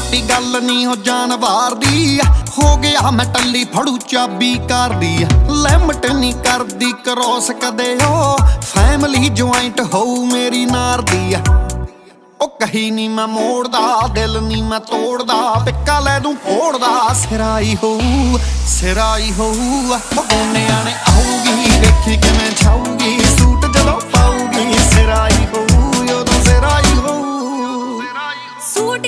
ਮੋਟੀ ਗੱਲ ਨਹੀਂ ਹੋ ਜਾਨਵਾਰ ਦੀ ਹੋ ਗਿਆ ਮੈਂ ਟੱਲੀ ਫੜੂ ਚਾਬੀ ਕਰਦੀ ਲਿਮਟ ਨਹੀਂ ਕਰਦੀ ਕਰੋਸ ਕਦੇ ਉਹ ਫੈਮਿਲੀ ਜੁਆਇੰਟ ਹੋਊ ਮੇਰੀ ਨਾਰ ਦੀ ਉਹ ਕਹੀ ਨੀ ਮੈਂ ਮੋੜਦਾ ਦਿਲ ਨੀ ਮੈਂ ਤੋੜਦਾ ਪਿੱਕਾ ਲੈ ਦੂੰ ਫੋੜਦਾ ਸਿਰਾਈ ਹੋਊ ਬਗੋਨਿਆਂ ਨੇ ਆਊਗੀ ਵੇਖੀ ਕਿਵੇਂ ਛਾਊਗੀ ਸੂਟ ਜਦੋਂ ਪਾਊਗੀ ਸਿਰਾਈ ਹੋਊ ਉਦੋਂ ਸਿਰਾਈ ਹੋਊ सूट